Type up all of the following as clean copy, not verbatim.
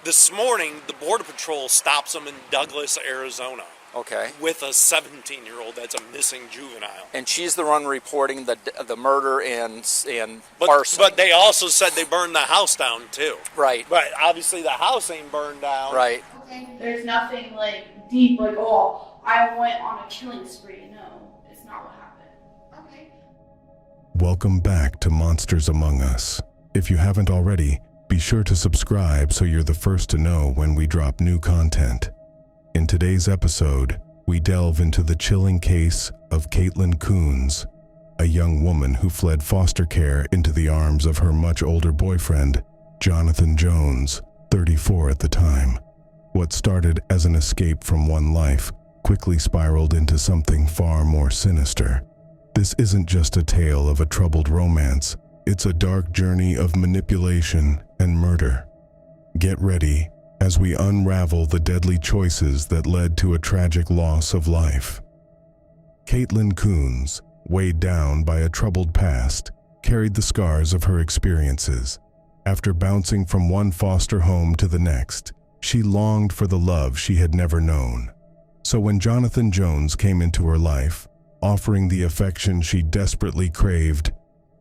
This morning, the Border Patrol stops them in Douglas, Arizona. Okay. With a 17-year-old that's a missing juvenile. And she's the one reporting the murder and arson. But they also said they burned the house down, too. Right. But obviously the house ain't burned down. Right. Okay. There's nothing, like, deep, like, oh, I went on a killing spree. No, it's not what happened. Okay. Welcome back to Monsters Among Us. If you haven't already, be sure to subscribe so you're the first to know when we drop new content. In today's episode, we delve into the chilling case of Caitlyn Coones, a young woman who fled foster care into the arms of her much older boyfriend, Jonathan Jones, 34 at the time. What started as an escape from one life quickly spiraled into something far more sinister. This isn't just a tale of a troubled romance, it's a dark journey of manipulation and murder. Get ready as we unravel the deadly choices that led to a tragic loss of life. Caitlyn Coones, weighed down by a troubled past, carried the scars of her experiences. After bouncing from one foster home to the next, she longed for the love she had never known. So when Jonathan Jones came into her life, offering the affection she desperately craved,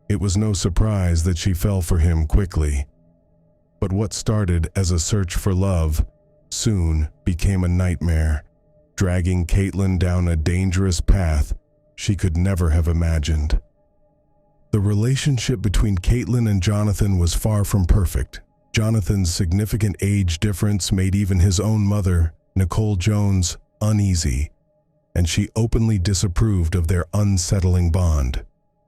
it was no surprise that she fell for him quickly. But what started as a search for love soon became a nightmare, dragging Kaitlyn down a dangerous path she could never have imagined. The relationship between Kaitlyn and Jonathan was far from perfect. Jonathan's significant age difference made even his own mother, Nicole Jones, uneasy, and she openly disapproved of their unsettling bond.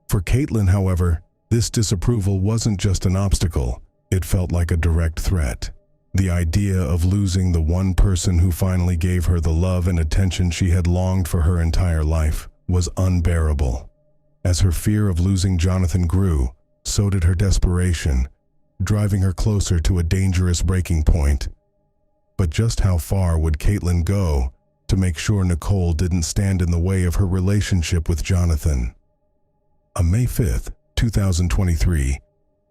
For Kaitlyn, however, this disapproval wasn't just an obstacle. It felt like a direct threat. The idea of losing the one person who finally gave her the love and attention she had longed for her entire life was unbearable. As her fear of losing Jonathan grew, so did her desperation, driving her closer to a dangerous breaking point. But just how far would Kaitlyn go to make sure Nicole didn't stand in the way of her relationship with Jonathan? On May 5th, 2023,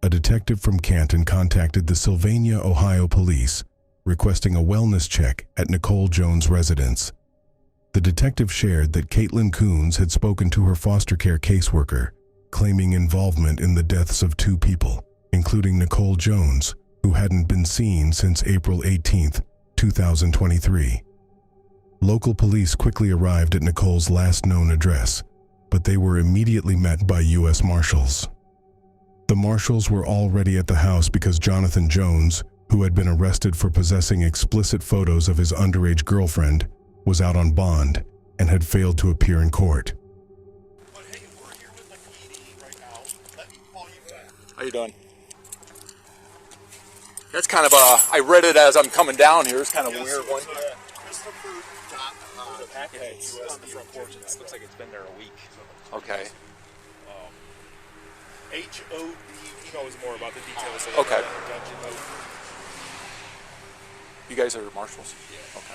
a detective from Canton contacted the Sylvania, Ohio police, requesting a wellness check at Nicole Jones' residence. The detective shared that Caitlyn Coones had spoken to her foster care caseworker, claiming involvement in the deaths of two people, including Nicole Jones, who hadn't been seen since April 18th, 2023. Local police quickly arrived at Nicole's last known address, but they were immediately met by U.S. Marshals. The Marshals were already at the house because Jonathan Jones, who had been arrested for possessing explicit photos of his underage girlfriend, was out on bond and had failed to appear in court. But hey, we're here with the PD right now. Let me call you back. How you doing? That's kind of I read it as I'm coming down here. It's kind of a weird one. The package on the front porch. It looks like it's been there a week. Okay. HOD. He knows more about the details. Okay. You guys are marshals? Yeah. Okay.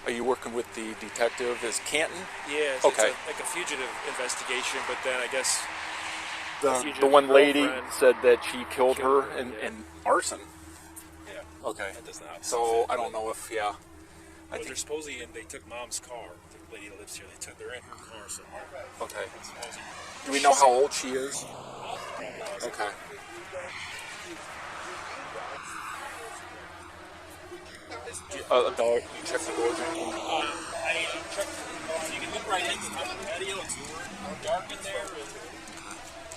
Are you working with the detective? Is Canton? Yeah, it's okay. like a fugitive investigation, but then I guess the one lady said that she killed her in arson. Yeah. Okay. That does not. So I don't know if I think supposedly they took mom's car. The lady that lives here, they're in her car somewhere. Okay. Do we know how old she is? Okay. Dog, check the door. I checked. You can look right into the patio. It's dark in there.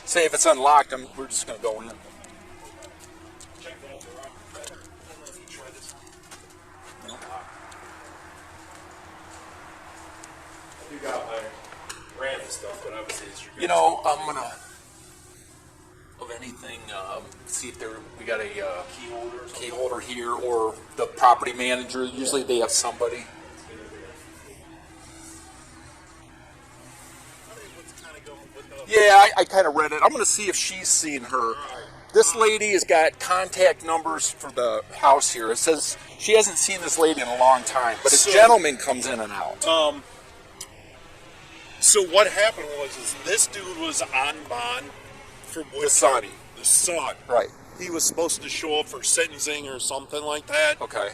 Say if it's unlocked, we're just gonna go in. Check that door. I don't know if you try this. You got my random stuff, but obviously it's your. You know, I'm gonna of anything. See if we got a key holder here, or the property manager. Usually they have somebody. Yeah, I kind of read it. I'm going to see if she's seen her. This lady has got contact numbers for the house here. It says she hasn't seen this lady in a long time, but a gentleman comes in and out. So what happened was this dude was on bond for The son. The son. Right. he was supposed to show up for sentencing or something like that. Okay.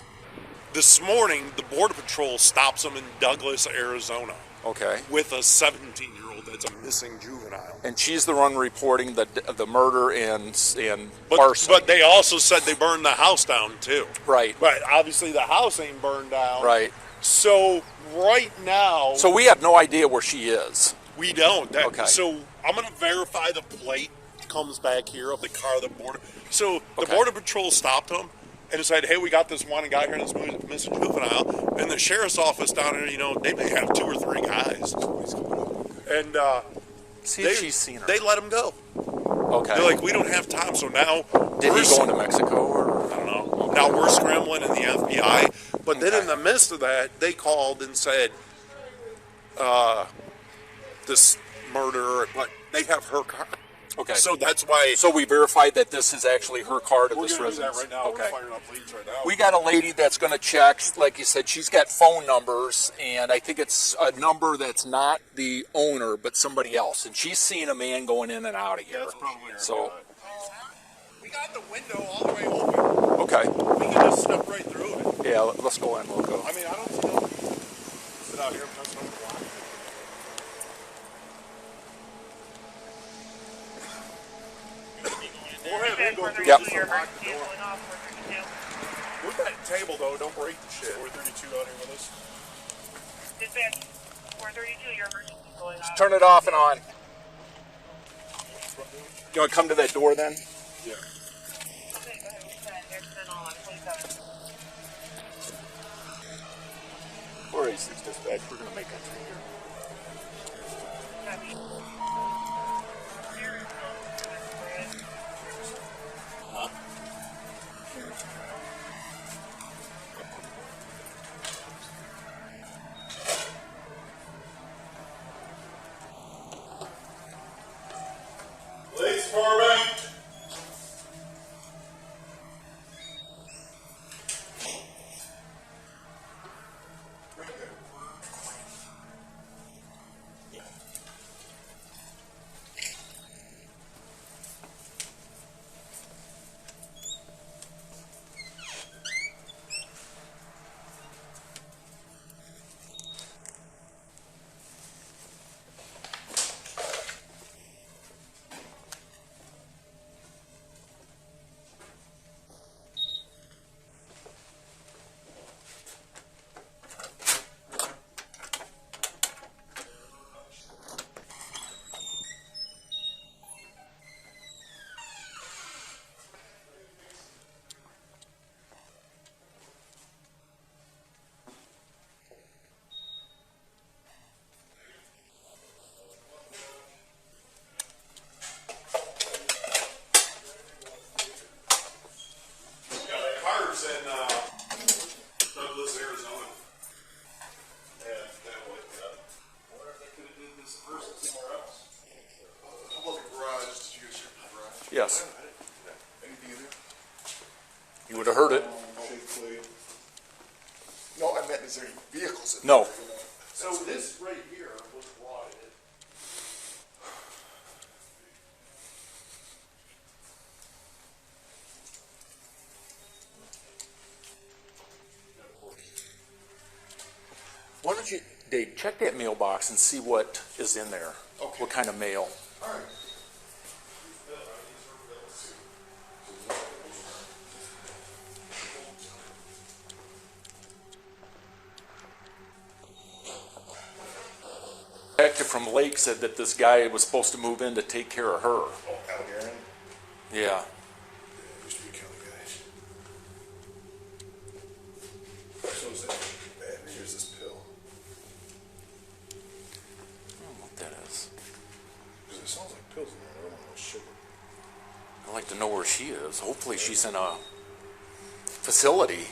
This morning, the Border Patrol stops him in Douglas, Arizona, Okay. with a 17-year-old that's a missing juvenile. And she's the one reporting the murder and But, arson. but they also said they burned the house down, too. Right. But obviously the house ain't burned down. Right. So right now, So we have no idea where she is. we don't. Okay. So I'm going to verify the plate comes back here of the car, the border. So the Okay. Border Patrol stopped him and said, hey, we got this one guy here that's missing juvenile. And the sheriff's office down there, you know, they may have 2 or 3 guys. And See if she's seen her. they let him go. Okay. They're like, we don't have time. So now Did he we're go into Mexico or? I don't know. Now we're scrambling in the FBI. But then in the midst of that, they called and said, this murder, but they have her car. Okay. So that's why. So we verified that this is actually her car to we're this going to do that residence. right now. Okay. We're firing up leads right now. We got a lady that's going to check. Like you said, she's got phone numbers, and I think it's a number that's not the owner, but somebody else. And she's seen a man going in and out of here. That's probably her. So, We got the window all the way open. okay. We can just step right through it. Yeah, let's go in. We'll go. I mean, I don't see no. Sit out here and touch on the block. Go ahead, we go through Yep. this and lock the door. Move that table though, don't break the shit. 432 out here with us. Dispatch, 432, your emergency going on. Turn it off and on. You want to come to that door then? Yeah. Okay, go ahead, we said there's 10 on 27. Where is this dispatch? We're going to make it through here. Copy. Police department. Yeah, the car's in Douglas, Arizona. And that would, wonder if they could have did this person somewhere else. How about the garage? Did you use your garage? Yes. Anything in there? You would have heard it. Shake plate? No, I meant is there any vehicles in No. there? So this right here was rotted. Why don't you, Dave, check that mailbox and see what is in there. Okay. What kind of mail. All right. Detective from Lake said that this guy was supposed to move in to take care of her. Oh, Algarin? Yeah. Yeah, used to be a county guy. So is that bad? Here's this pill. I don't know what that is. Because it sounds like pills in there. I don't know sugar. I'd like to know where she is. Hopefully she's in a facility.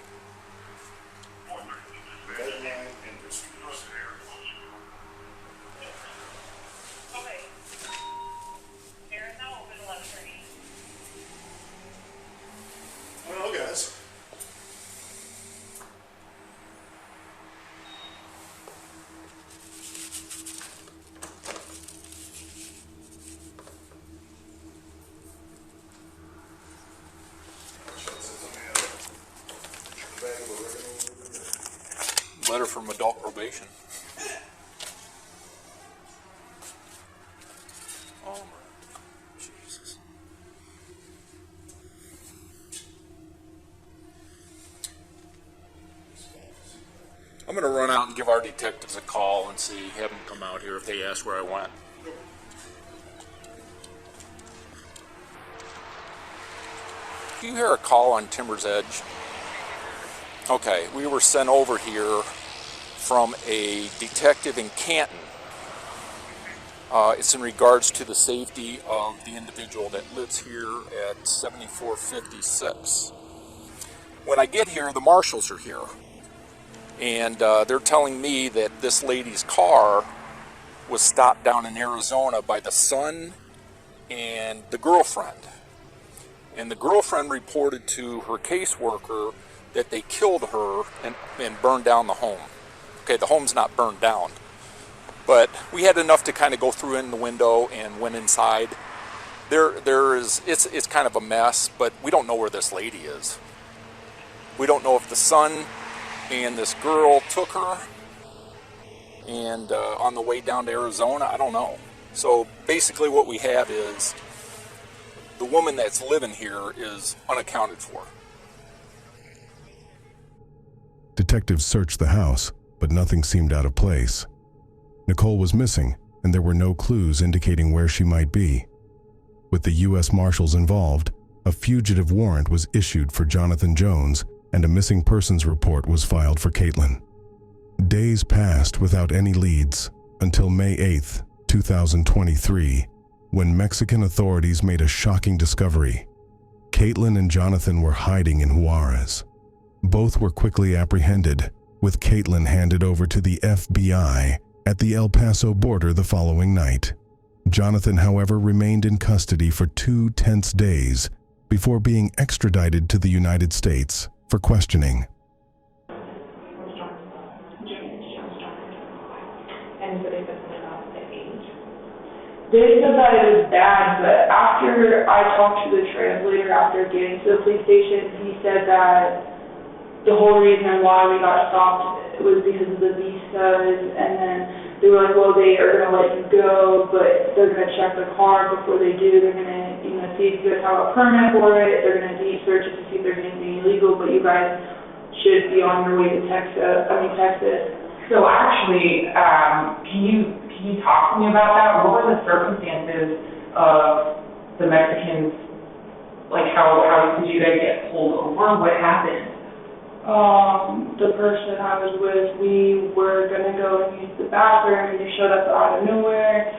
Deadline Industries. Okay. Aaron, now open 11:30. Well, guys. Letter from adult probation. Oh my Jesus. I'm gonna run out and give our detectives a call and see, have them come out here if they ask where I went. Do you hear a call on Timber's Edge? Okay, we were sent over here from a detective in Canton. It's in regards to the safety of the individual that lives here at 7456. When I get here, the marshals are here. And they're telling me that this lady's car was stopped down in Arizona by the son and the girlfriend. And the girlfriend reported to her caseworker that they killed her and burned down the home. Okay, the home's not burned down. But we had enough to kind of go through in the window and went inside. It's kind of a mess, but we don't know where this lady is. We don't know if the son and this girl took her and on the way down to Arizona, I don't know. So basically what we have is the woman that's living here is unaccounted for. Detectives searched the house, but nothing seemed out of place. Nicole was missing, and there were no clues indicating where she might be. With the U.S. Marshals involved, a fugitive warrant was issued for Jonathan Jones, and a missing persons report was filed for Kaitlyn. Days passed without any leads until May 8, 2023, when Mexican authorities made a shocking discovery. Kaitlyn and Jonathan were hiding in Juarez. Both were quickly apprehended, with Kaitlyn handed over to the FBI at the El Paso border the following night. Jonathan, however, remained in custody for 2 tense days before being extradited to the United States for questioning. They said that it was bad, but after I talked to the translator after getting to the police station, he said that the whole reason why we got stopped was because of the visas, and then they were like, well, they are going to let you go, but they're going to check the car before they do. They're going to, see if you guys have a permit for it. They're going to deep search it to see if there's anything illegal, but you guys should be on your way to Texas. So actually, can you talk to me about that? What were the circumstances of the Mexicans, like how did you guys get pulled over? What happened? The person I was with, we were going to go and use the bathroom, and they showed up out of nowhere.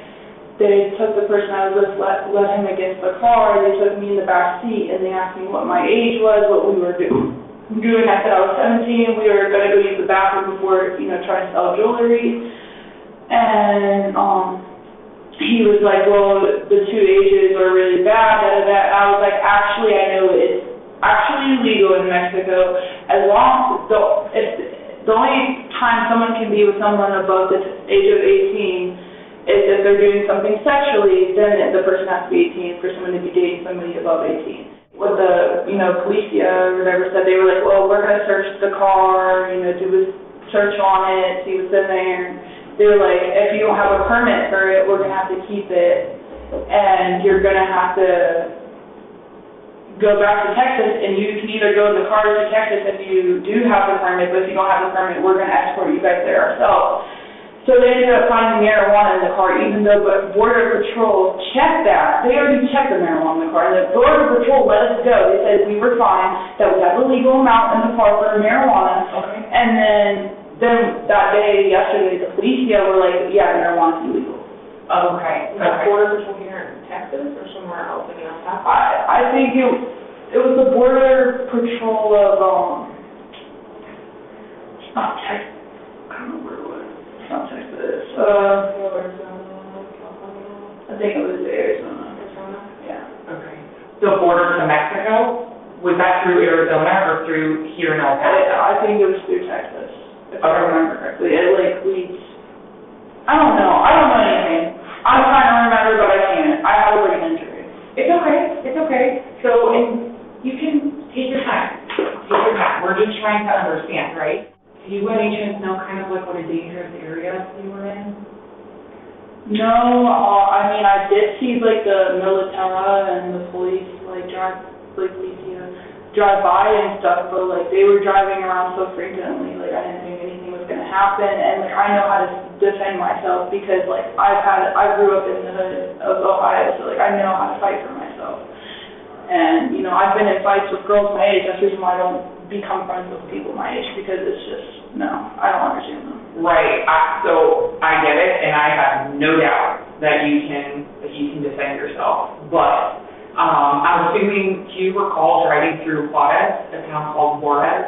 They took the person I was with, let him against the car. They took me in the back seat, and they asked me what my age was, what we were doing. I said I was 17. We were going to go use the bathroom before, trying to sell jewelry. And he was like, well, the 2 ages are really bad, I was like, actually, I know it's actually legal in Mexico, as long as the only time someone can be with someone above the age of 18 is if they're doing something sexually, then the person has to be 18 for someone to be dating somebody above 18. What the, policia or whatever said, they were like, well, we're going to search the car, do a search on it, see what's in there. They were like, if you don't have a permit for it, we're going to have to keep it, and you're going to have to go back to Texas, and you can either go in the car to Texas if you do have the permit, but if you don't have the permit, we're going to escort you guys there ourselves. So they ended up finding marijuana in the car, even though Border Patrol checked that. They already checked the marijuana in the car, and the Border Patrol let us go. They said we were fine, that we had the legal amount in the car for marijuana. Okay. And then that day, yesterday, the policia were like, yeah, marijuana's illegal. Okay. Is that Border Patrol here in Texas or somewhere else in El Paso? I think it was the Border Patrol of, it's not Texas. I don't know where it was. It's not Texas. I think it was Arizona. Yeah. Okay. The border to Mexico, was that through Arizona or through here in El Paso? I think it was through Texas, if I remember correctly. It leads. I don't know anything. I'm trying to remember, but I can't. I have a brain injury. It's okay. So, and you can take your time. Take your time. we're just trying to understand, right? Do you by any chance know kind of like what a dangerous area you were in? No, I mean, I did see like the military and the police like drive by and stuff, but like they were driving around so frequently, like I didn't think anything was gonna happen, and like I know how to defend myself because like I grew up in the hood of Ohio, so like I know how to fight for myself. And you know, I've been in fights with girls my age. That's the reason why I don't become friends with people my age, because it's just, no, I don't understand them. Right. So I get it, and I have no doubt that you can defend yourself. But I'm assuming, do you recall driving through Juarez, a town called Juarez?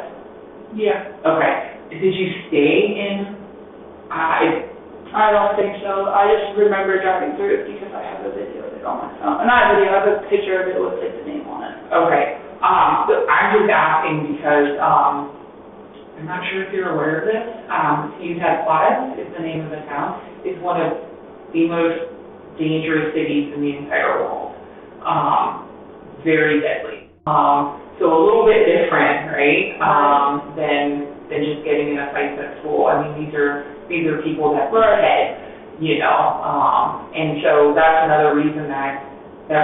Yeah. Okay. Did you stay in? I don't think so. I just remember driving through it because I have a video of it on my phone. Not a video, I have a picture of it with like the name on it. Okay. So I'm just asking because I'm not sure if you're aware of this. Ciudad Juarez is the name of the town. It's one of the most dangerous cities in the entire world. Very deadly. So a little bit different, right? Than just getting in a fight at school. I mean, these are people that were ahead, you know. And so that's another reason that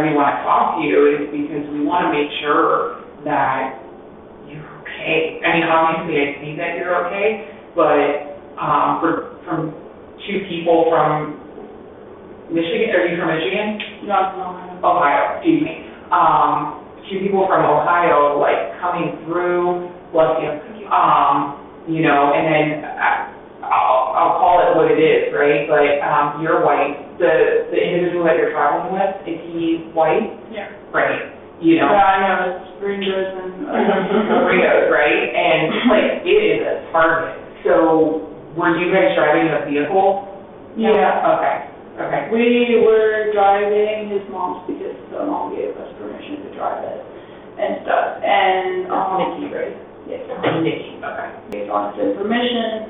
we want to talk to you, is because we want to make sure that you're okay. I mean, obviously I see that you're okay, but from two people from Michigan, are you from Michigan? No. Ohio, excuse me. Two people from Ohio, like, coming through, bless you, you know, and then I'll call it what it is, right? But you're white. The individual that you're traveling with, is he white? Yeah. Right. You know. Yeah, I know. It's gringos and gringos, right? And like it is a target. So were you guys driving a vehicle? Yeah. Okay. We were driving his mom's because the mom gave us permission to drive it and stuff. And Nikki, right? Yes. Nikki. Okay. Gave us permission.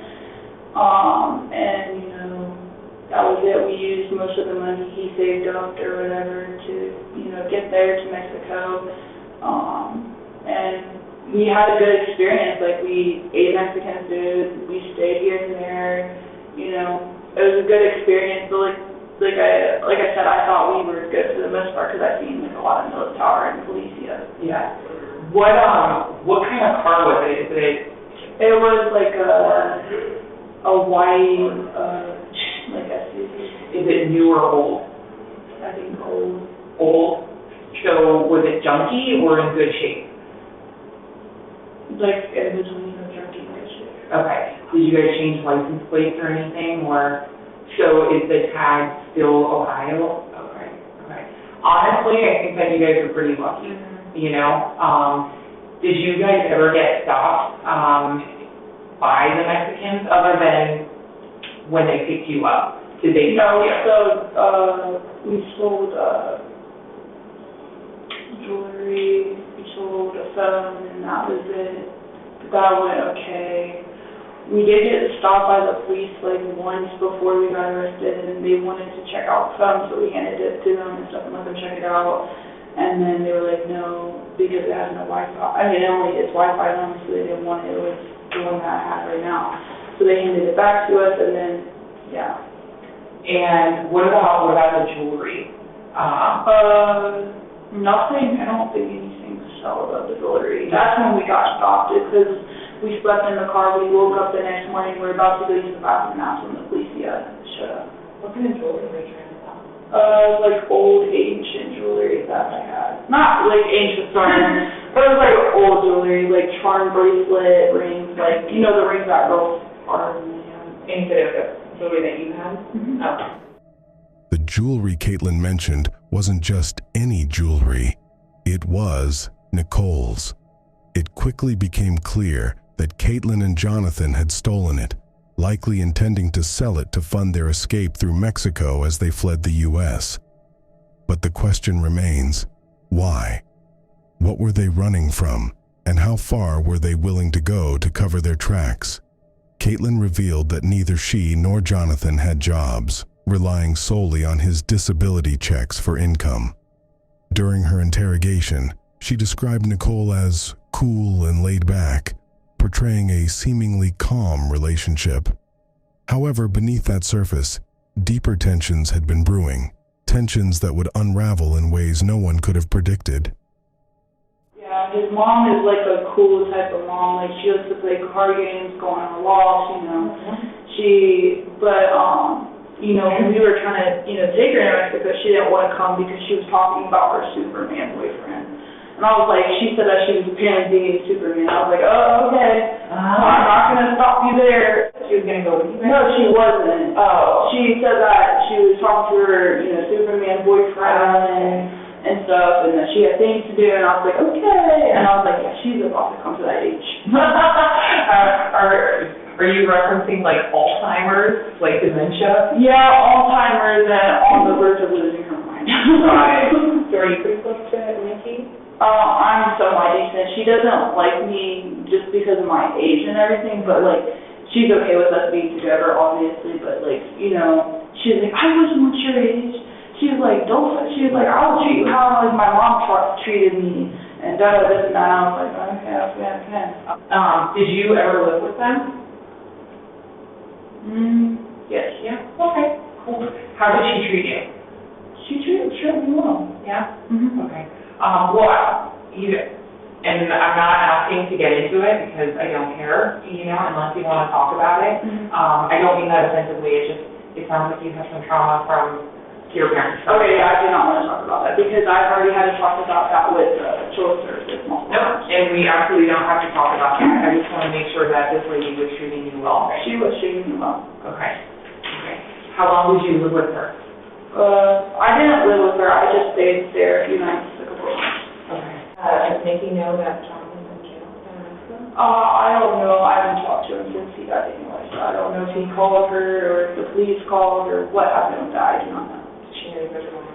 And you know, that was it. We used most of the money he saved up or whatever to, you know, get there to Mexico. And we had a good experience. Like, we ate Mexican food, we stayed here and there, you know. It was a good experience, but like I said, I thought we were good for the most part because I've seen like a lot of military and police. Yeah. What kind of car was it? It was like a white like SUV. Is it new or old? I think old. Old. So was it junky or in good shape? Like in between the junky and good shape. Okay. Did you guys change license plates or anything, or so is the tag still Ohio? Okay. Honestly, I think that you guys are pretty lucky. You know, did you guys ever get stopped by the Mexicans other than when they picked you up? Did they stop you? So we sold jewelry, we sold a phone, and that was it. That went okay. We did get stopped by the police like once before we got arrested, and they wanted to check out the phone, so we handed it to them and stuff and let them check it out. And then they were like, no, because it has no Wi-Fi. I mean, it's Wi-Fi on, so they didn't want it. It was the one that I have right now. So they handed it back to us, and then, yeah. And what about the jewelry? Nothing. I don't think anything to sell about the jewelry. That's when we got stopped, because we slept in the car. We woke up the next morning. We were about to go use the bathroom, and that's when the police showed up. What kind of jewelry were you trying to sell? Like old ancient jewelry that I had. Not like ancient, sorry, but it was like old jewelry, like charm bracelet, rings, like, you know, the rings that girls are in the instead of the jewelry that you had? Mm-hmm. Okay. The jewelry Kaitlyn mentioned wasn't just any jewelry. It was Nicole's. It quickly became clear that Kaitlyn and Jonathan had stolen it, likely intending to sell it to fund their escape through Mexico as they fled the U.S. But the question remains, why? What were they running from, and how far were they willing to go to cover their tracks? Kaitlyn revealed that neither she nor Jonathan had jobs, relying solely on his disability checks for income. During her interrogation, she described Nicole as cool and laid back, portraying a seemingly calm relationship. However, beneath that surface, deeper tensions had been brewing, tensions that would unravel in ways no one could have predicted. Yeah, his mom is like a cool type of mom. Like, she likes to play card games, go on her walks, you know. You know, when we were trying to, you know, take her to Mexico, she didn't want to come because she was talking about her Superman boyfriend. And I was like, she said that she was apparently dating Superman. I was like, oh, okay. I'm not going to stop you there. She was going to go with you? No, she wasn't. She said that she was talking to her, you know, Superman boyfriend and stuff, and that she had things to do, and I was like, okay. And I was like, yeah, she's about to come to that age. Are you referencing, like, Alzheimer's, like dementia? Yeah, Alzheimer's and on the verge of losing her mind. Right. So are you pretty close to Nikki? I'm semi-decent. She doesn't like me just because of my age and everything, but, like, she's okay with us being together, obviously, but, like, you know, she's like, I wish I'm your age. She was like, I'll treat you how, like, my mom treated me, and this and that. And I was like, okay, I can. Did you ever live with them? Yes. Yeah. Okay. Cool. How did she treat you? She treated me well. Yeah. Mm-hmm. Okay. And I'm not asking to get into it because I don't care, you know, unless you want to talk about it. Mm-hmm. I don't mean that offensively. It sounds like you have some trauma from your parents. Okay, yeah, I do not want to talk about that because I've already had to talk about that with children's services. No, and we absolutely don't have to talk about that. I just want to make sure that this lady was treating you well. She was treating me well. Okay. How long did you live with her? I didn't live with her. I just stayed there a few nights, a couple of months. Okay. Does Nikki know that John was in jail in Mexico? I don't know. I haven't talked to him since he got anyway, so I don't know if he called her or if the police called or what happened with that. I do not know. Does she know you guys are going?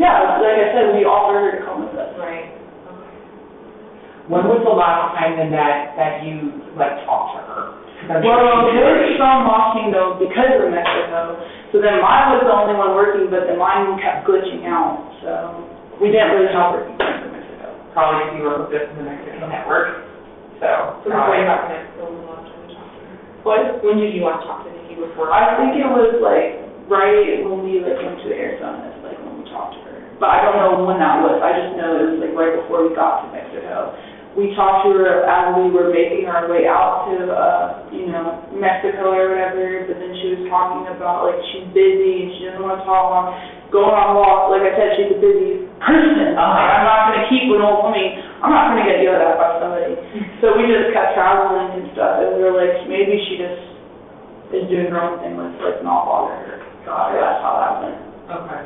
Yeah, like I said, we offered her to come with us. Right. Okay. When was the last time then that you, like, talked to her? Well, there was some watching though because of Mexico. So then mine was the only one working, but then mine kept glitching out. So we didn't really have working because of Mexico. Probably because you were hooked up to the Mexican network. So before you got to Mexico, when you last time to talk to her? What? When did you last talk to Nikki before? I think it was like right when we like went to Arizona, it's like when we talked to her. But I don't know when that was. I just know it was like right before we got to Mexico. We talked to her as we were making our way out to, you know, Mexico or whatever, but then she was talking about, like, she's busy and she doesn't want to talk, going on walks. Like I said, she's a busy person. I'm not going to keep an old woman. I'm not going to get yelled at by somebody. So we just kept traveling and stuff, and we were like, maybe she just is doing her own thing. Let's, like, not bother her. So that's how that went. Okay.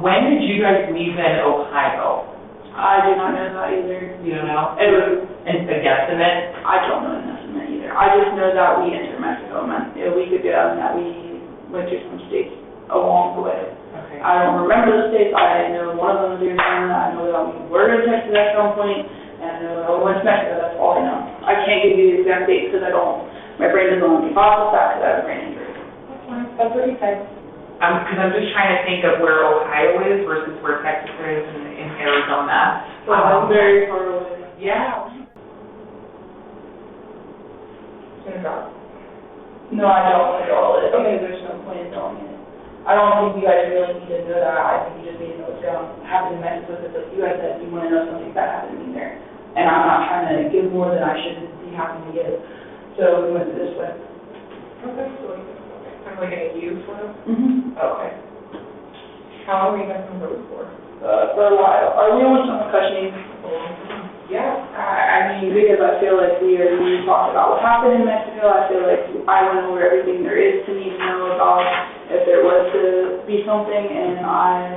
When did you guys leave in Ohio? I do not know that either. You don't know? It was a guesstimate? I don't know an estimate either. I just know that we entered Mexico a week ago and that we went to some states along the way. Okay. I don't remember the states. I know one of them was Arizona. I know that we were in Texas at some point, and I know that we went to Mexico. That's all I know. I can't give you the exact dates because my brain doesn't let me process that because I have a brain injury. That's fine. That's what he said. Because I'm just trying to think of where Ohio is versus where Texas is in Arizona. Well, very far away. Yeah. No, I don't know all of it. Okay, there's no point in telling me it. I don't think you guys really need to know that. I think you just need to know what's happening in Mexico because like you guys said, you want to know something bad happening there. And I'm not trying to give more than I should be happy to give. So we went this way. Okay, so I'm like an EU sort of? Mm-hmm. Okay. How long were you guys on the road for? For a while. We went to Cushing. Yeah. I mean, because I feel like we talked about what happened in Mexico. I feel like I went over everything there is to need to know about if there was to be something, and I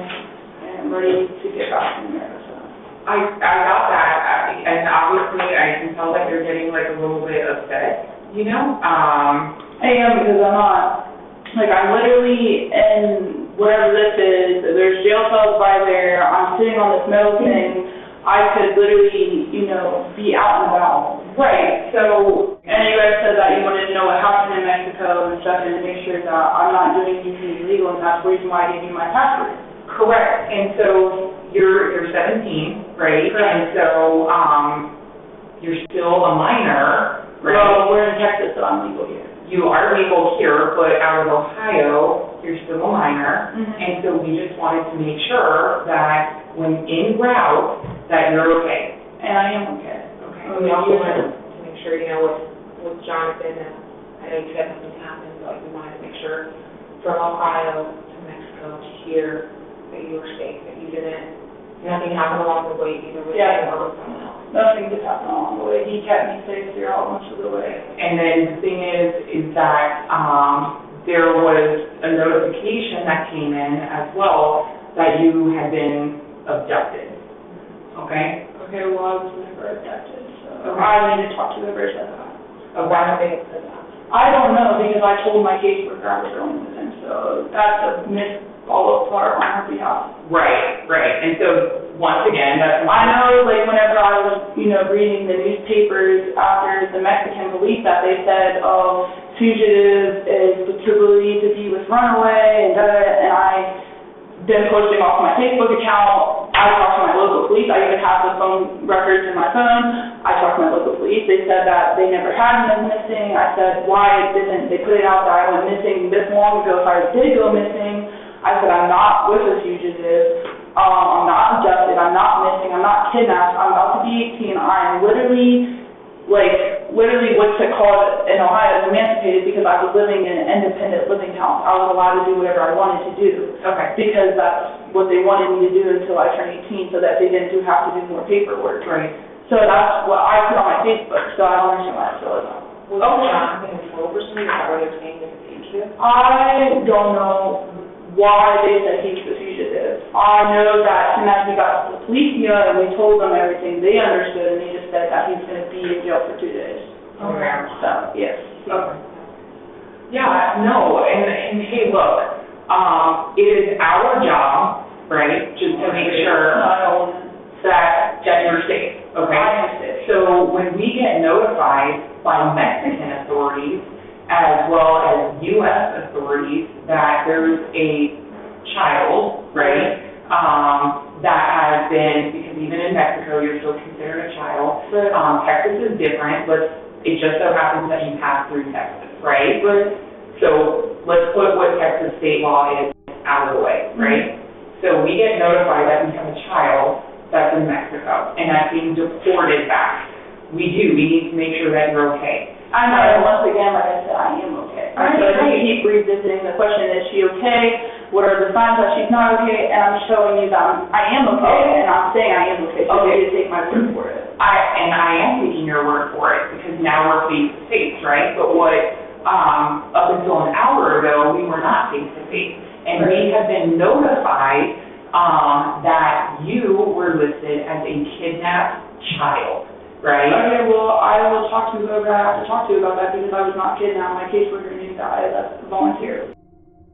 am ready to get back in there. So. I got that, and obviously I can tell that you're getting like a little bit upset, you know? I am because I'm not. Like, I'm literally in wherever this is, there's jail cells by there, I'm sitting on this metal thing, I could literally, you know, be out and about. Right, so, and you guys said that you wanted to know what happened in Mexico and stuff, and to make sure that I'm not doing anything illegal, and that's the reason why I gave you my password. correct, and so you're 17, right? Correct. And so, you're still a minor, Texas, so I'm legal here. You are legal here, but out of Ohio, you're still a minor, and so we just wanted to make sure that when en route, that you're okay. And I am okay. Okay. And we also wanted to make sure, you know, with Jonathan, I know you said nothing happened, but we wanted to make sure from Ohio to Mexico to here that you were safe, that you didn't, nothing happened along the way either with him or with someone else. Nothing just happened along the way. He kept me safe throughout most of the way. And then the thing is that there was a notification that came in as well that you had been abducted. Okay? Okay, well, I was never abducted, so Okay. I need to talk to whoever said that. Why have they said that? I don't know, because I told my caseworker I was going with him, so that's a misfollow part on her behalf. Right. And so, once again, that's... I know, like, whenever I was, reading the newspapers after the Mexican police, that they said, oh, fugitive is believed to be with runaway, and I've been posting off my Facebook account. I talked to my local police. I even have the phone records in my phone. I talked to my local police. They said that they never had been missing. I said, why didn't they put it out that I went missing this long ago if I did go missing? I said, I'm not with a fugitive. I'm not abducted. I'm not missing. I'm not kidnapped. I'm about to be 18. I'm literally what's it called in Ohio, emancipated, because I was living in an independent living house. I was allowed to do whatever I wanted to do. Okay. Because that's what they wanted me to do until I turned 18, so that they didn't have to do more paperwork. Right. So that's what I put on my Facebook, so I don't understand why it's still is. Was Jonathan a patrol person, is that why they're saying that it's fugitive? I don't know why they said he was a fugitive. I know that as soon as we got to the police and we told them everything, they understood, and they just said that he's going to be in jail for 2 days. Okay. So, yes. Okay. Yeah, no, and hey, look, it is our job, right, just to make sure that you're safe, okay? I am safe. So when we get notified by Mexican authorities as well as U.S. authorities that there's a child, right, that has been, because even in Mexico you're still considered a child. Texas is different, but it just so happens that you pass through Texas, right? So let's put what Texas state law is out of the way, right? So we get notified that we have a child that's in Mexico and that's being deported back. We need to make sure that you're okay. I know, and once again, like I said, I am okay. So I keep revisiting the question, is she okay? What are the signs that she's not okay? And I'm showing you that I am okay, and I'm saying I am okay. So you need to take my word for it. I am taking your word for it, because now we're face to face, right? But up until an hour ago, we were not face to face. And we have been notified that you were listed as a kidnapped child. Right? Okay, well, I will talk to whoever I have to talk to about that, because I was not kidnapped. My caseworker knew that I left volunteer.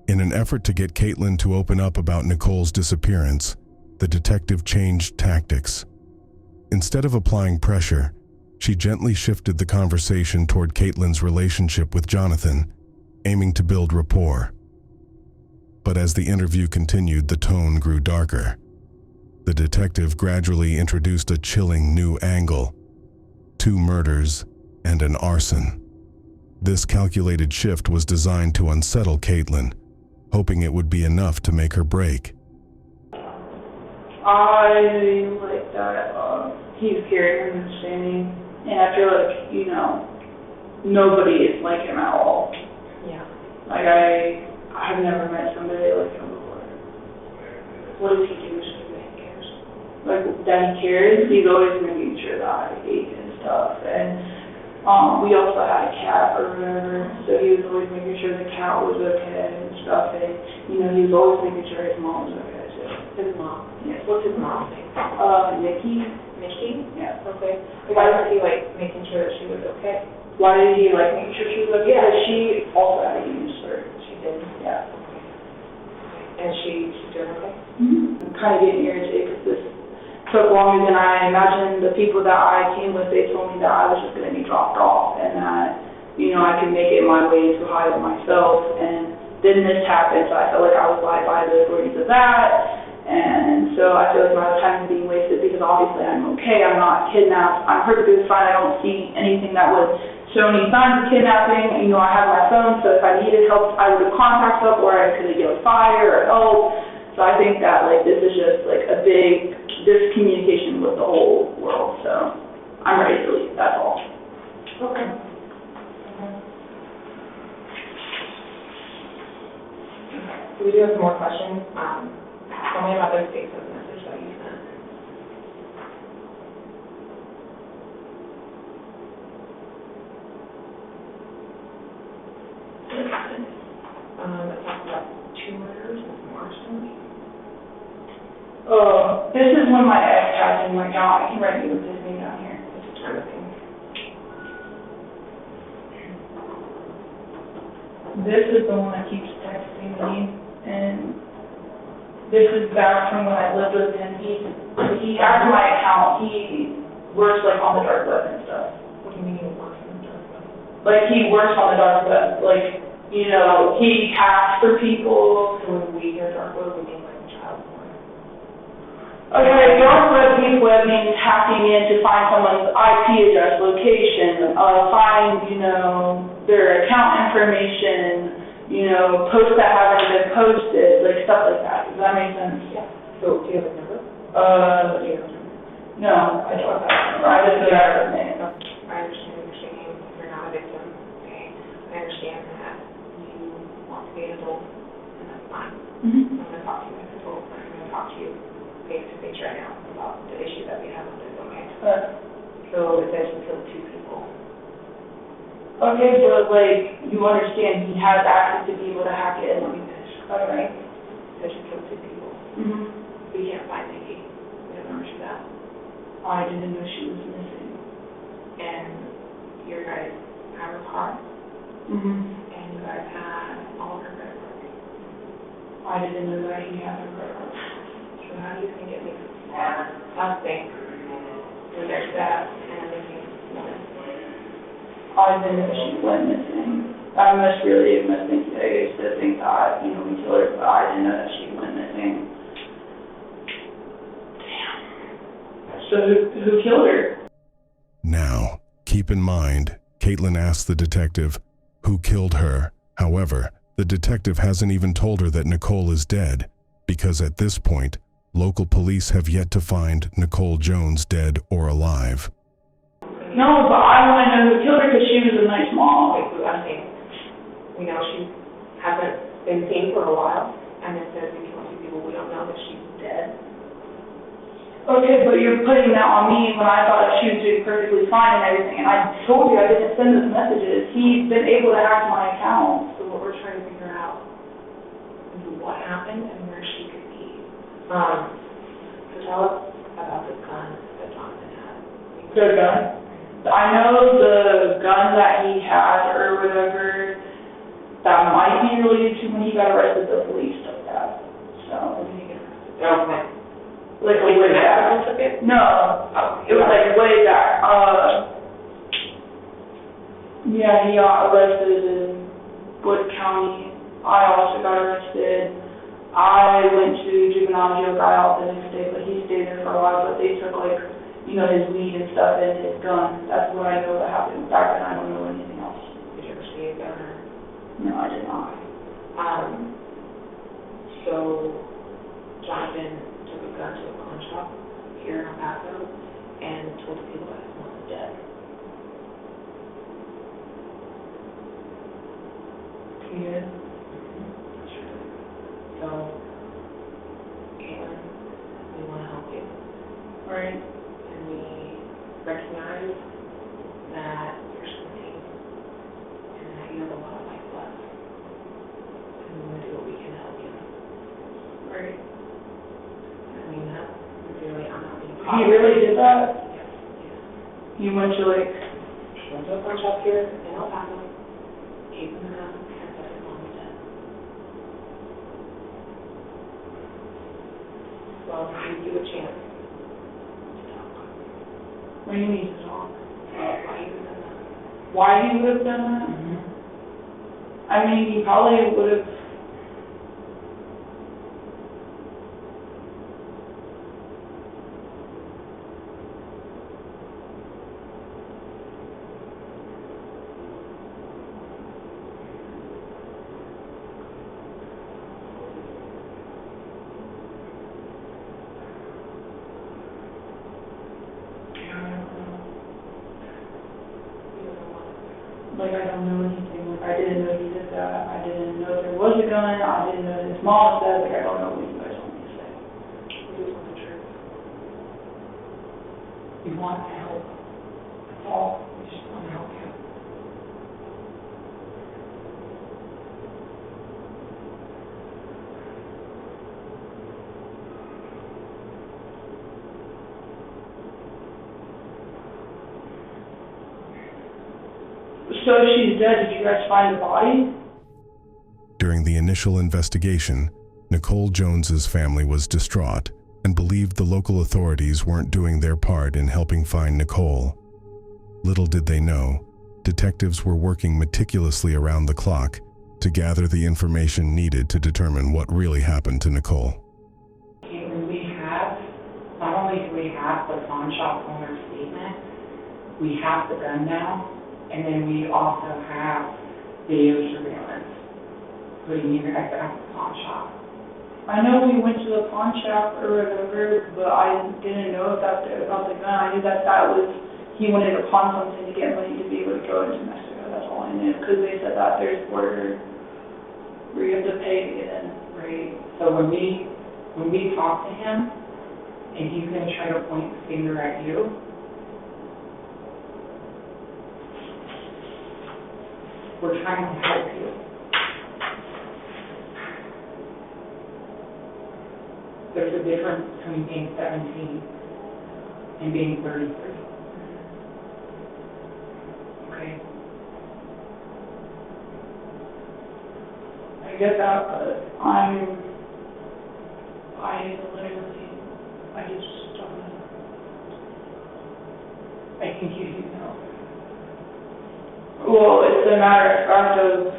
In an effort to get Kaitlyn to open up about Nicole's disappearance, the detective changed tactics. Instead of applying pressure, she gently shifted the conversation toward Kaitlyn's relationship with Jonathan, aiming to build rapport. But as the interview continued, the tone grew darker. The detective gradually introduced a chilling new angle: 2 murders and an arson. This calculated shift was designed to unsettle Kaitlyn, hoping it would be enough to make her break. I like that he's caring and understanding, and I feel like, nobody is like him at all. Yeah. Like, I've never met somebody like him before. What does he do so that he cares? Like, that he cares, he's always making sure that I ate and stuff, and we also had a cat or whatever, so he was always making sure the cat was okay and stuff, and, he was always making sure his mom was okay, too. His mom? Yes. What's his mom's name? Nikki. Nikki? Yeah. Okay. Why was he, making sure that she was okay? Why did he, make sure she was okay? Yeah. Because she also had a use for it. She did? Yeah. And she's doing okay? I'm kind of getting irritated because this took longer than I imagined. The people that I came with, they told me that I was just going to be dropped off and that, I could make it my way to Ohio myself. And then this happened, so I felt like I was lied by the authorities of that. And so I feel like my time is being wasted because obviously I'm okay. I'm not kidnapped. I'm perfectly fine. I don't see anything that would show any signs of kidnapping. You know, I have my phone, so if I needed help, I would have contacted up, or I could have yelled fire or help. So I think that, like, this is just, like, a big discommunication with the whole world. So I'm ready to leave, that's all. Okay. So we do have some more questions. Tell me about those Facebook message that you sent. It talks about 2 murders and some arson. This is when my ex has him right now. I can write you his name down here. This is sort of thing. This is the one that keeps texting me, and this is back from when I lived with him. He has my account. He works, like, on the dark web and stuff. What do you mean he works on the dark web? Like, he works on the dark web. Like, you know, he hacks for people. So when we hear dark web, we mean like child porn. Okay, dark web, deep web means hacking in to find someone's IP address, location, find, you know, their account information, you know, posts that haven't been posted, like stuff like that. Does that make sense? Yeah. So do you have a number? No, I don't have that number. I just know that name. I understand what you're saying. You're not a victim. Okay. I understand that you want to be an adult, and that's fine. Mm-hmm. I'm going to talk to you as an adult. I'm going to talk to you face to face right now about the issue that we have with this, okay? So it says you killed 2 people. Okay, but, like, you understand he has access to be able to hack it. Let me finish. All right. It says you killed 2 people. Mm-hmm. We can't find Nikki. We don't know where she's at. I didn't know she was missing. And your guys have her car, Mm-hmm. and you guys had all of her credit cards. I didn't know that he had a credit card. So how do you think it makes us think when there's that and a missing woman? I didn't know she went missing. I must really have missed things today to think that, you know, we killed her, but I didn't know that she went missing. Damn. So who killed her? Now, keep in mind, Kaitlyn asked the detective who killed her. However, the detective hasn't even told her that Nicole is dead, because at this point, local police have yet to find Nicole Jones dead or alive. No, but I want to know who killed her because she was a nice mom. Wait, I'm saying, we know she hasn't been seen for a while, and it says we killed 2 people. We don't know that she's dead. Okay, but you're putting that on me when I thought she was doing perfectly fine and everything, and I told you I didn't send those messages. He's been able to hack my account. So what we're trying to figure out is what happened and where she could be. So tell us about the gun that Jonathan had. The gun? I know the gun that he had or whatever, that might be related to when he got arrested, the police took that. So, When did he get arrested? Oh, when? like a way back. Took it? No, Oh, it was like way back. Yeah, he got arrested in Wood County. I also got arrested. I went to juvenile jail, got out the next day, but he stayed there for a while, but they took, like, you know, his weed and stuff and his gun. That's what I know that happened. Back then, I don't know anything else. Did you ever see a gun or? No, I did not. So Jonathan took a gun to a pawn shop here in El Paso and told the people that his mom was dead. He did. Sure. So, Kaitlyn, we want to help you. Right. And we recognize that you're squinting and that you have a lot of life left. And we want to do what we can to help you. Right. I mean that really, I'm not being He really did that? Yes, yes. He went to, like, Went to a pawn shop here in El Paso, gave him the gun, and said his mom was dead. Well, to give you a chance to talk. what do you mean to talk? Why you would have done that? Why he would have done that? Mm-hmm. I mean, he probably would have. like, I don't know anything. Like, I didn't know he did that. I didn't know there was a gun. I didn't know his mom said. Like, I don't know what you guys want me to say. I just want the truth. We want to help. That's all. We just want to help you. So she's dead. Did you guys find the body? During the initial investigation, Nicole Jones's family was distraught and believed the local authorities weren't doing their part in helping find Nicole. Little did they know, detectives were working meticulously around the clock to gather the information needed to determine what really happened to Nicole. Caitlyn, not only do we have the pawn shop owner's statement, we have the gun now, and then we also have video surveillance putting you guys at the pawn shop. I know we went to the pawn shop or whatever, but I didn't know about the gun. I knew that was, he wanted to pawn something to get money to be able to go into Mexico. That's all I knew, because they said that there's a border where you have to pay to get in. Right. So when we talk to him, and he's going to try to point the finger at you, we're trying to help you. There's a difference between being 17 and being 33. Okay? I get that, but I just don't know. I think you do know. Well, it's a matter of fact of,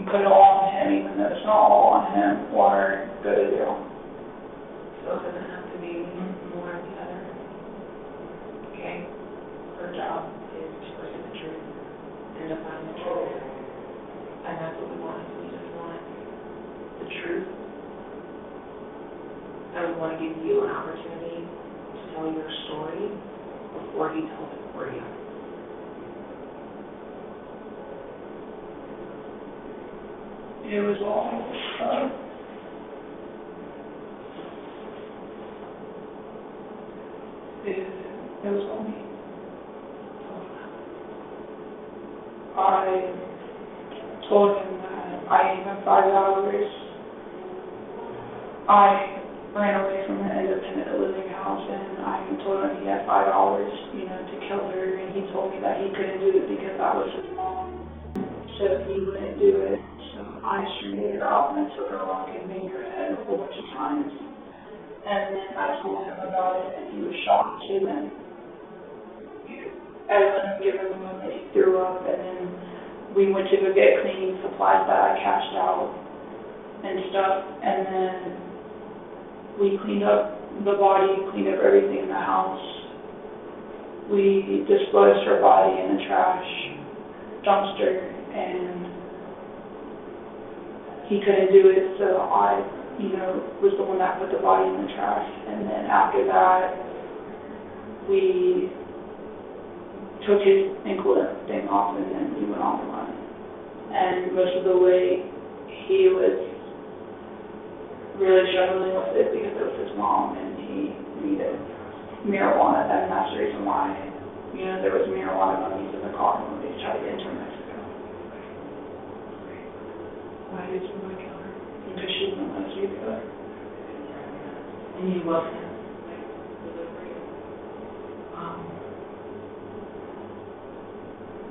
put it all on him, even though it's not all on him, or go to jail. So it doesn't have to be one or the other. Okay? Her job is to pursue the truth and to find the truth. And that's what we want. We just want the truth. And we want to give you an opportunity to tell your story before he tells it for you. It was all, it was all me. I told him that I gave him $5. I ran away from an independent living house, and I told him he had $5, to kill her, and he told me that he couldn't do it because that was his mom. So he wouldn't do it. So I straightened her out and I took her rock and banged her head a whole bunch of times. And then I told him about it, and he was shocked. And then I let him give her the moment he threw up, and then we went to go get cleaning supplies that I cashed out and stuff. And then we cleaned up the body, cleaned up everything in the house. We disposed her body in the trash dumpster, and he couldn't do it, so I, was the one that put the body in the trash. And then after that, we took his ankle thing off, and then we went on the run. And most of the way, he was really struggling with it because it was his mom, and he needed marijuana, and that's the reason why, there was marijuana gummies in the car when they tried to get into Mexico. Why did you want to kill her? Because she wouldn't let us do it. And you loved him.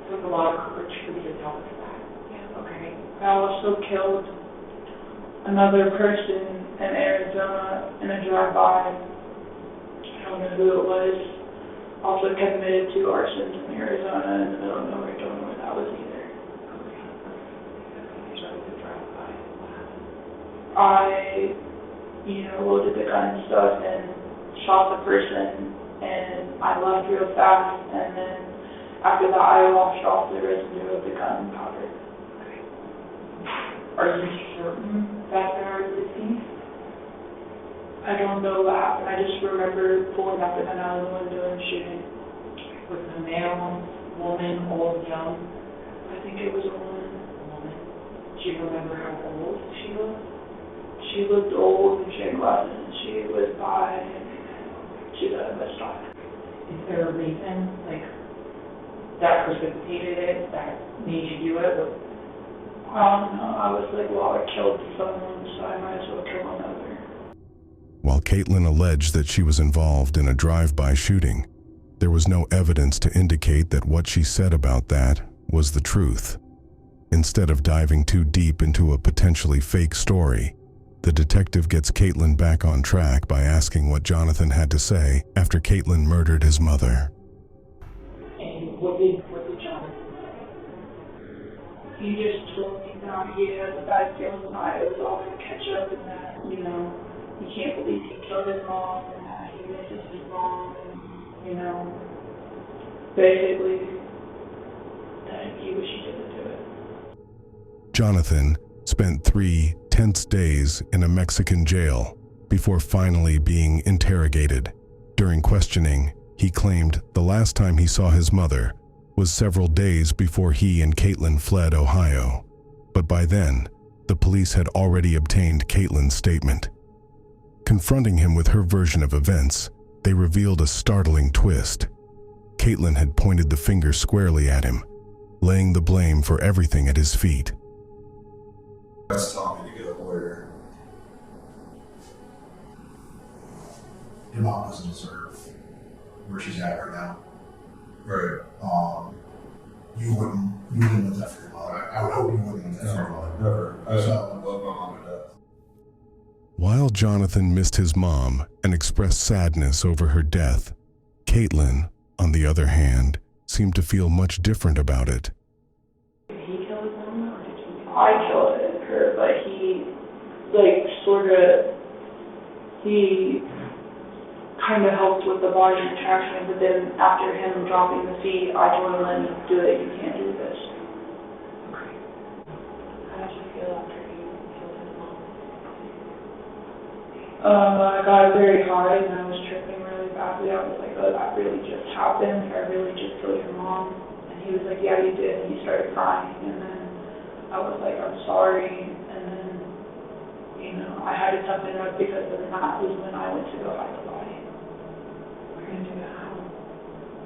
It took a lot of courage for you to tell us that. Yeah. Okay. I also killed another person in Arizona in a drive-by. I don't know who it was. Also committed 2 arsons in Arizona in the middle of nowhere. Don't know where that was either. I, loaded the gun and stuff and shot the person, and I left real fast, and then after that I washed off the residue of the gunpowder. Are Are you certain that they're deceased? I don't know what happened. I just remember pulling up and then out of the window and shooting. Was it a male, woman, old, young? I think it was a woman. Woman. Do you remember how old she was? She looked old and she had glasses and she was by and she got a stop. Is there a reason, like, that precipitated it, that made you do it? I don't know. I was like, well, I killed someone, so I might as well kill another. While Kaitlyn alleged that she was involved in a drive-by shooting, there was no evidence to indicate that what she said about that was the truth. Instead of diving too deep into a potentially fake story, the detective gets Kaitlyn back on track by asking what Jonathan had to say after Kaitlyn murdered his mother. And what did Jonathan He just told me that he had a bad feeling tonight. It was all going to catch up and that, you know, he can't believe he killed his mom and that he misses his mom and, you know, basically that he wished he didn't do it. Jonathan spent 3 tense days in a Mexican jail before finally being interrogated. During questioning, he claimed the last time he saw his mother was several days before he and Kaitlyn fled Ohio. But by then, the police had already obtained Kaitlyn's statement. Confronting him with her version of events, they revealed a startling twist. Kaitlyn had pointed the finger squarely at him, laying the blame for everything at his feet. That's telling me to get a lawyer. Your mom doesn't deserve where she's at right now. Right. You wouldn't want that for your mother. I would hope you wouldn't want that for your mother. Never. I So- love my mom to death. While Jonathan missed his mom and expressed sadness over her death, Kaitlyn, on the other hand, seemed to feel much different about it. Did he kill his mom or did you? I killed her, but he, like, sort of, he kind of helped with the body retraction, but then after him dropping the feet, I told him, let me do it, you can't do this. Okay. How did you feel after you killed his mom? I got very high and I was tripping really badly. I was like, oh, that really just happened. I really just killed your mom. And he was like, yeah, you did. And he started crying. And then I was like, I'm sorry. And then, you know, I had to tough it up because then that was when I went to go hide the body. We're going to do that.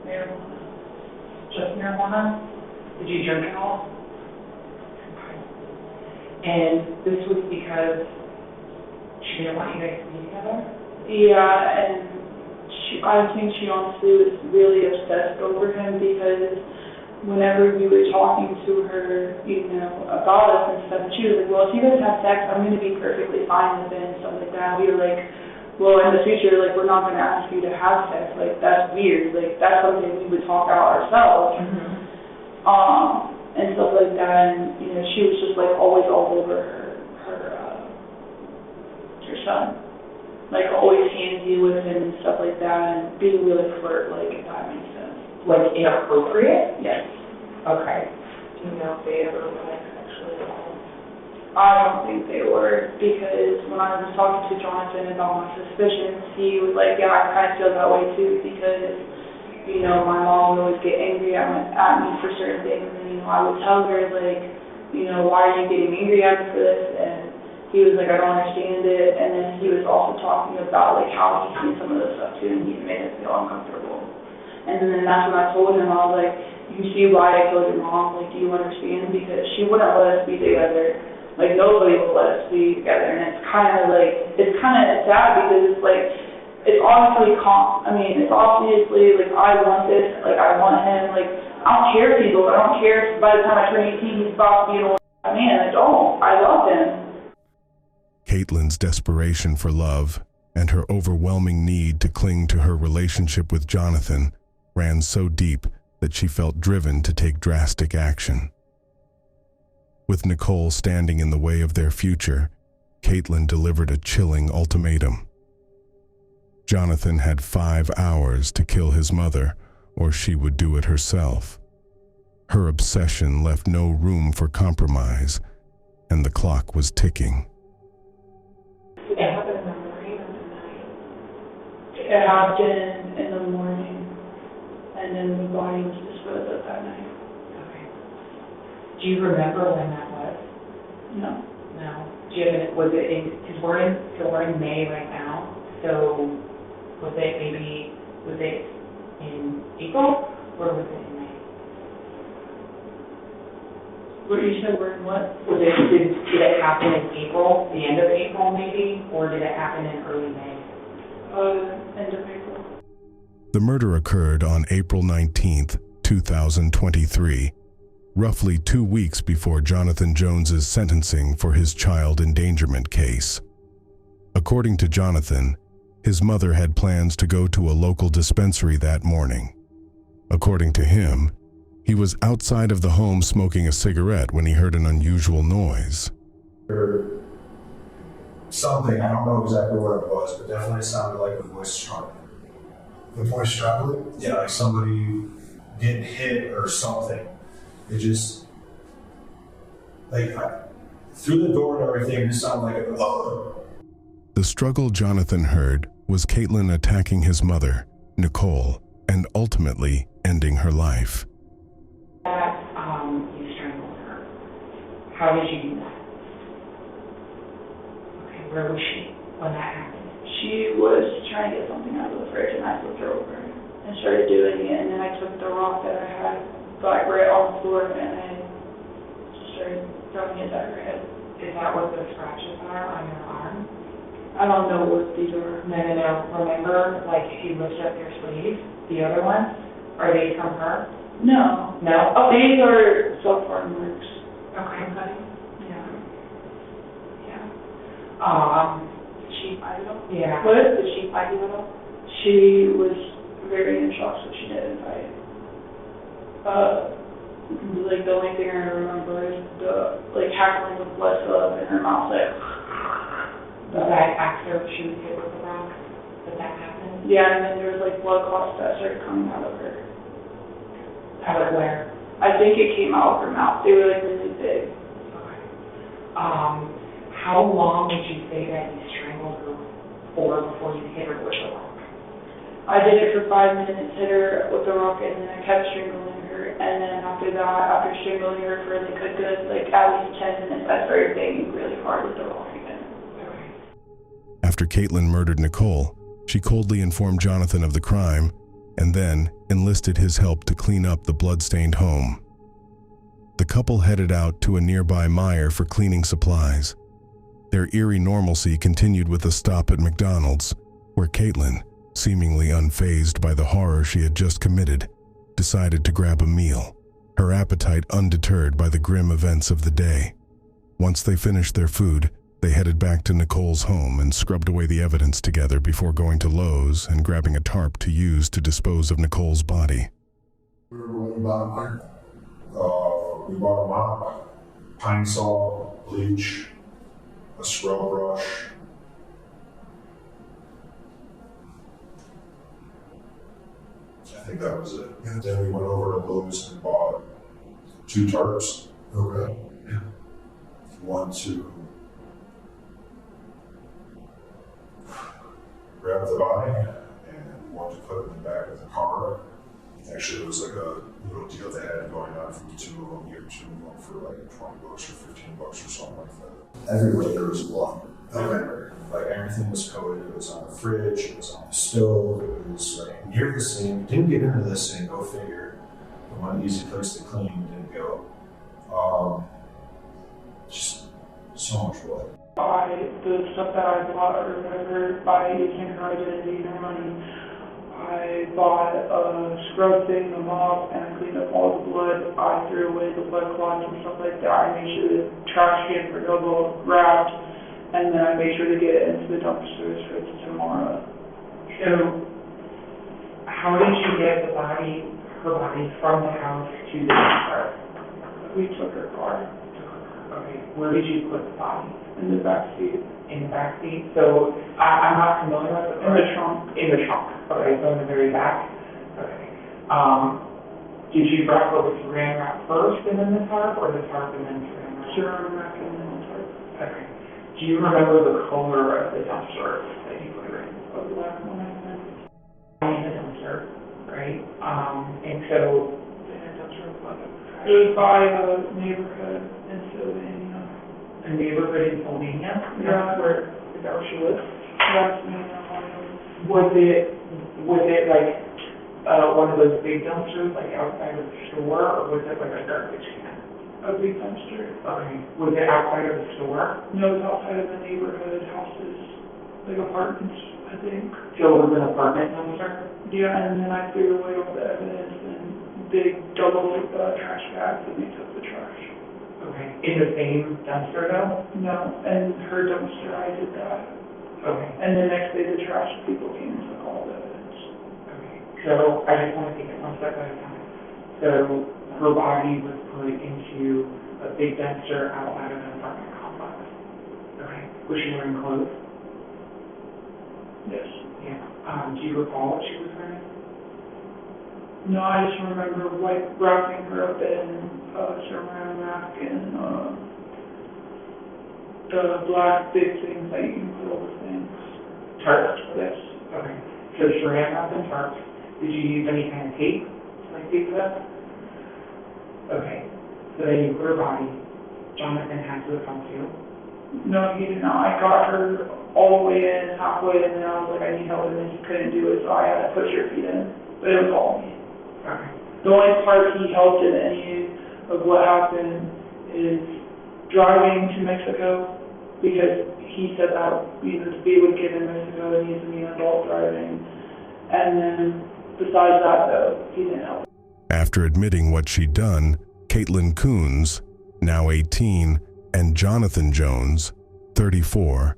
Marijuana. Just marijuana? Did you drink at all? Okay. And this was because she didn't want you guys to be together? Yeah, and I think she honestly was really obsessed over him because whenever we were talking to her, you know, about us and stuff, she was like, well, if you guys have sex, I'm going to be perfectly fine with it and stuff like that. We were like, well, in the future, like, we're not going to ask you to have sex. Like, that's weird. Like, that's something we would talk out ourselves. Mm-hmm. And stuff like that. And, you know, she was just, like, always all over her son. Like, always handsy with him and stuff like that, and being really flirt-like, if that makes sense. Like inappropriate? Yes. Okay. Do you know if they ever were like sexually involved? I don't think they were, because when I was talking to Jonathan about my suspicions, he was like, yeah, I kind of feel that way too, because, you know, my mom would always get angry at me for certain things, and, you know, I would tell her, like, you know, why are you getting angry at me for this, and he was like, I don't understand it, and then he was also talking about, like, how he's seen some of this stuff too, and he made us feel uncomfortable. And then that's when I told him, I was like, you see why I killed your mom, like, do you understand? Because she wouldn't let us be together. Like, nobody will let us be together, and it's kind of sad because it's like, it's obviously, it's obviously, like, I want this, like, I want him, like, I don't care if he's old, I don't care if by the time I turn 18 he's about to be an old man, I don't, I love him. Kaitlyn's desperation for love and her overwhelming need to cling to her relationship with Jonathan ran so deep that she felt driven to take drastic action. With Nicole standing in the way of their future, Kaitlyn delivered a chilling ultimatum. Jonathan had 5 hours to kill his mother, or she would do it herself. Her obsession left no room for compromise, and the clock was ticking. Did it happen in the morning or the night? It happened in the morning, and then the body was disposed of that night. Okay. Do you remember when that was? No. No. Do you have was it in, because we're in May right now, so was it in April, or was it in May? What you said, we're in what? Did it happen in April, the end of April maybe, or did it happen in early May? End of April. The murder occurred on April 19th, 2023, roughly 2 weeks before Jonathan Jones's sentencing for his child endangerment case. According to Jonathan, his mother had plans to go to a local dispensary that morning. According to him, he was outside of the home smoking a cigarette when he heard an unusual noise. Something, I don't know exactly what it was, but definitely sounded like a voice struggling. The voice struggling? Yeah, like somebody getting hit or something. It just, like, through the door and everything, it just sounded like a, oh. The struggle Jonathan heard was Kaitlyn attacking his mother, Nicole, and ultimately ending her life. That, you strangled her. How did you do that? Okay, where was she when that happened? She was trying to get something out of the fridge, and I flipped her over and started doing it, and then I took the rock that I had, got right on the floor, and I started throwing it at her head. Is that what the scratches are on your arm? I don't know what these are. No. Remember, like, if you lift up your sleeve, the other ones, are they from her? No. No? Oh, these are self-harm marks. Okay. Yeah. Yeah. Did she fight it all? Yeah. What? Did she fight you at all? She was very in shock, so she didn't fight. Like, the only thing I remember is the, like, hackling with blood up in her mouth, like. Was that after she was hit with the rock? Did that happen? Yeah, and then there was, like, blood clots that started coming out of her. Out of where? I think it came out of her mouth. They were, like, really big. Okay. How long did you say that you strangled her for before you hit her with the rock? I did it for 5 minutes, hit her with the rock, and then I kept strangling her. And then after that, after strangling her for, like, a good, like, at least 10 minutes, I started banging really hard with the rock again. Okay. After Kaitlyn murdered Nicole, she coldly informed Jonathan of the crime and then enlisted his help to clean up the blood-stained home. The couple headed out to a nearby Meijer for cleaning supplies. Their eerie normalcy continued with a stop at McDonald's, where Kaitlyn, seemingly unfazed by the horror she had just committed, decided to grab a meal, her appetite undeterred by the grim events of the day. Once they finished their food, they headed back to Nicole's home and scrubbed away the evidence together before going to Lowe's and grabbing a tarp to use to dispose of Nicole's body. We bought a mop, pine saw, bleach, a scrub brush. I think that was it. And then we went over to Lowe's and bought 2 tarps. Okay. One to grab the body and one to put in the back of the car. Actually, it was like a little deal they had going on from the 2 of them. You get 2 of them for like $20 or $15 or something like that. Everywhere there was blood. Everywhere. Like everything was coated. It was on the fridge. It was on the stove. It was like near the sink. Didn't get into the sink. Go figure. The one easy place to clean didn't go. Just so much blood. The stuff that I bought or whatever by using her identity and her money, I bought a scrub thing, a mop, and I cleaned up all the blood. I threw away the blood clots and stuff like that. I made sure the trash cans were double wrapped, and then I made sure to get it into the dumpsters for tomorrow. So, how did you get her body from the house to the car? We took her car. Okay, where did you put the body? In the back seat. In the back seat? So, I'm not familiar with it. In the trunk. In the trunk. Okay, so in the very back. Okay. Did you wrap it with saran wrap first and then the tarp, or the tarp and then saran wrap? Saran wrap and then the Do you remember the color of the dumpster that you put her in? A black one, I think. In the dumpster, right? And so, It was by a neighborhood in Sylvania. a neighborhood in Sylvania? Yeah. Is that where she lives? That's me, Ohio. Was it like, one of those big dumpsters, like outside of the store, or was it like a garbage can? A big dumpster. Okay. Was it outside of the store? No, it was outside of the neighborhood houses, like apartments, I think. So it was an apartment dumpster? Yeah, and then I threw away all the evidence in big double trash bags, and they took the trash. Okay. In the same dumpster though? No, and her dumpster, I did that. Okay. And the next day, the trash people came and took all the evidence. Okay. So I just want to take it one step at a time. So her body was put into a big dumpster outside of an apartment complex. Okay. Was she wearing clothes? Yes. Yeah. Do you recall what she was wearing? No, I just remember like wrapping her up in saran wrap and the black big things that you can put over things. Tarps? Yes. Okay. So saran wrap and tarps. Did you use any kind of tape to like tape it up? Okay. So then you put her body. Jonathan had to come too. No, he did not. I got her all the way in, halfway, and then I was like, I need help, and then he couldn't do it, so I had to push her feet in. But it was all me. Okay. The only part he helped in any of what happened is driving to Mexico, because he said that the speed would get in Mexico, it needs to be an adult driving. And then besides that, though, he didn't help. After admitting what she'd done, Caitlyn Coones, now 18, and Jonathan Jones, 34,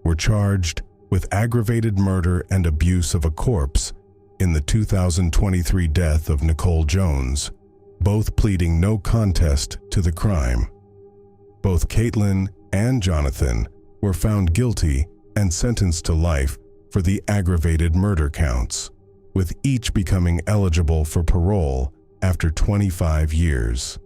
were charged with aggravated murder and abuse of a corpse in the 2023 death of Nicole Jones, both pleading no contest to the crime. Both Kaitlyn and Jonathan were found guilty and sentenced to life for the aggravated murder counts, with each becoming eligible for parole after 25 years.